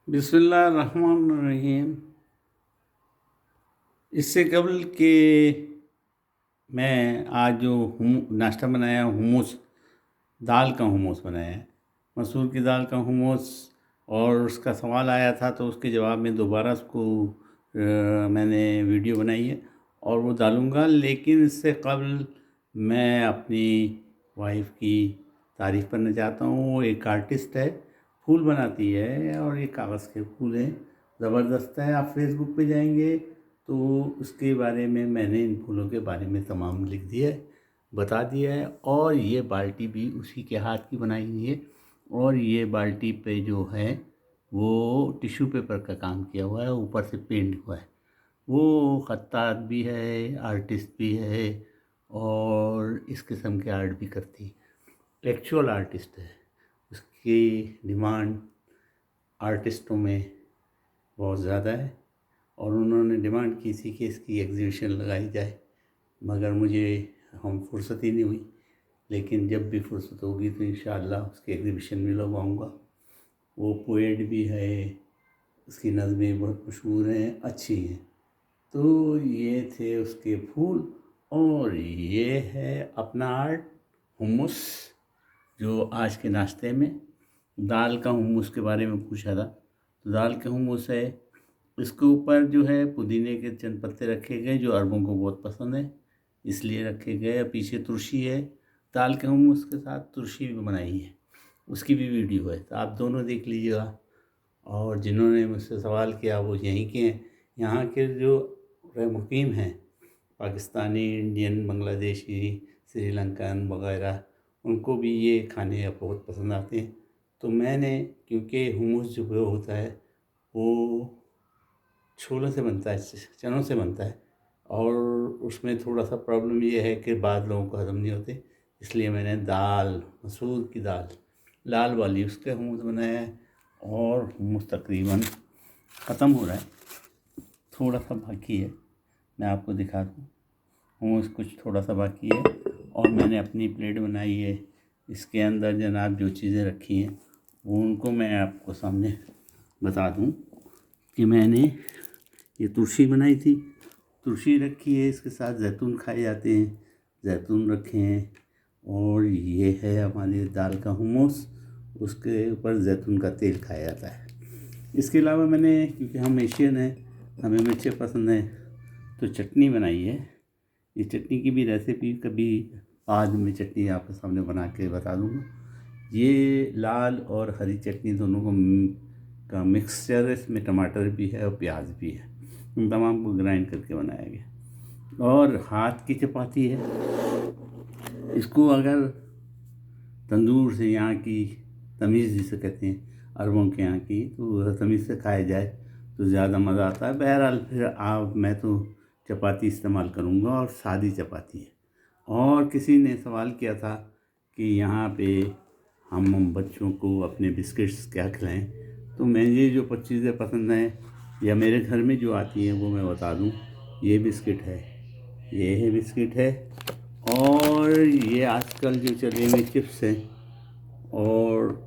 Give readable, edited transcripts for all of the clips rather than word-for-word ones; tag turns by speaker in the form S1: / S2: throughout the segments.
S1: बिस्मिल्लाहिर्रहमानिर्रहीम। इससे कबल कि मैं आज जो नाश्ता बनाया हुमूस, दाल का हुमूस बनाया है, मसूर की दाल का हुमूस। और उसका सवाल आया था तो उसके जवाब में दोबारा उसको मैंने वीडियो बनाई है और वो डालूँगा। लेकिन इससे कबल मैं अपनी वाइफ़ की तारीफ़ करना चाहता हूँ। वो एक आर्टिस्ट है, फूल बनाती है और ये कागज़ के फूल हैं, ज़बरदस्त है। आप फेसबुक पे जाएंगे तो उसके बारे में मैंने इन फूलों के बारे में तमाम लिख दिया है, बता दिया है। और ये बाल्टी भी उसी के हाथ की बनाई हुई है और ये बाल्टी पे जो है वो टिश्यू पेपर का काम किया हुआ है, ऊपर से पेंट हुआ है। वो खत्तात भी है, आर्टिस्ट भी है और इस किस्म के आर्ट भी करती है, एक्चुअल आर्टिस्ट है। उसकी डिमांड आर्टिस्टों में बहुत ज़्यादा है और उन्होंने डिमांड की थी कि इसकी एग्ज़िबिशन लगाई जाए, मगर मुझे हम फुर्सत ही नहीं हुई। लेकिन जब भी फुर्सत होगी तो इंशाअल्लाह उसकी एग्ज़िबिशन में लगवाऊँगा। वो पोएट भी है, उसकी नज़में बहुत मशहूर हैं, अच्छी हैं। तो ये थे उसके फूल और ये है अपना आर्ट हुम्मस, जो आज के नाश्ते में दाल का हुम्मस के बारे में पूछा था। तो दाल का हुम्मस है, इसके ऊपर जो है पुदीने के चंद पत्ते रखे गए जो अरबों को बहुत पसंद है, इसलिए रखे गए। पीछे तुलसी है, दाल के हुम्मस के साथ तुलसी भी बनाई है, उसकी भी वीडियो है, तो आप दोनों देख लीजिएगा। और जिन्होंने मुझसे सवाल किया वो यहीं के हैं, यहाँ के जो मुकीम हैं, पाकिस्तानी, इंडियन, बांग्लादेशी, श्रीलंकन वगैरह, उनको भी ये खाने बहुत पसंद आते हैं। तो मैंने, क्योंकि हुम्मस जो होता है वो छोलों से बनता है, चनों से बनता है और उसमें थोड़ा सा प्रॉब्लम ये है कि बाद लोगों को हज़म नहीं होते, इसलिए मैंने दाल, मसूर की दाल लाल वाली, उसका हुम्मस बनाया है। और हुम्मस तकरीबन ख़त्म हो रहा है, थोड़ा सा बाकी है, मैं आपको दिखा दूँ। हुम्मस कुछ थोड़ा सा बाकी है और मैंने अपनी प्लेट बनाई है। इसके अंदर जनाब जो चीज़ें रखी हैं वो उनको मैं आपको सामने बता दूँ कि मैंने ये तुलसी बनाई थी, तुलसी रखी है, इसके साथ जैतून खाए जाते हैं, जैतून रखे हैं। और ये है हमारी दाल का हुम्मस, उसके ऊपर जैतून का तेल खाया जाता है। इसके अलावा मैंने, क्योंकि हम एशियन हैं, हमें मिर्चें पसंद हैं, तो चटनी बनाई है। ये चटनी की भी रेसिपी कभी बाद में चटनी आपके सामने बना के बता दूँगा। ये लाल और हरी चटनी दोनों का मिक्सचर है, इसमें टमाटर भी है और प्याज भी है, इन तमाम को ग्राइंड करके बनाया गया। और हाथ की चपाती है, इसको अगर तंदूर से, यहाँ की तमीज़ जिसे कहते हैं अरबों के यहाँ की, तो तमीज़ से खाया जाए तो ज़्यादा मज़ा आता है। बहरहाल फिर मैं तो चपाती इस्तेमाल करूँगा और सादी चपाती है। और किसी ने सवाल किया था कि यहाँ पे हम बच्चों को अपने बिस्किट्स क्या खिलाएं, तो मुझे जो चीज़ें पसंद हैं या मेरे घर में जो आती हैं वो मैं बता दूं। ये बिस्किट है, ये है बिस्किट है, और ये आजकल जो चले हुए चिप्स हैं, और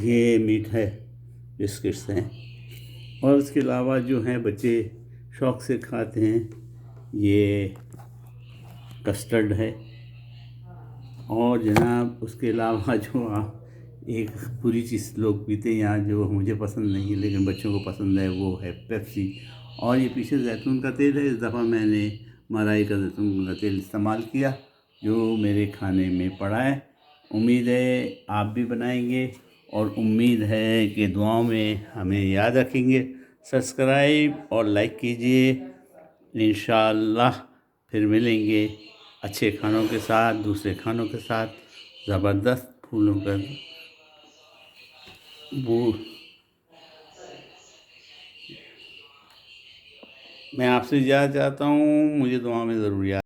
S1: ये मीठे बिस्किट्स हैं। और उसके अलावा जो हैं बच्चे शौक़ से खाते हैं, ये कस्टर्ड है। और जनाब उसके अलावा जो एक पूरी चीज़ लोग पीते हैं यहाँ, जो मुझे पसंद नहीं है लेकिन बच्चों को पसंद है, वो है पेप्सी। और ये पीछे जैतून का तेल है, इस दफ़ा मैंने मलाई का जैतून का तेल इस्तेमाल किया जो मेरे खाने में पड़ा है। उम्मीद है आप भी बनाएंगे और उम्मीद है कि दुआओं में हमें याद रखेंगे। सब्सक्राइब और लाइक कीजिए। इंशाअल्लाह फिर मिलेंगे अच्छे खानों के साथ, दूसरे खानों के साथ, ज़बरदस्त फूलों का वो। मैं आपसे इजाज़त चाहता हूँ, मुझे दुआ में ज़रूर याद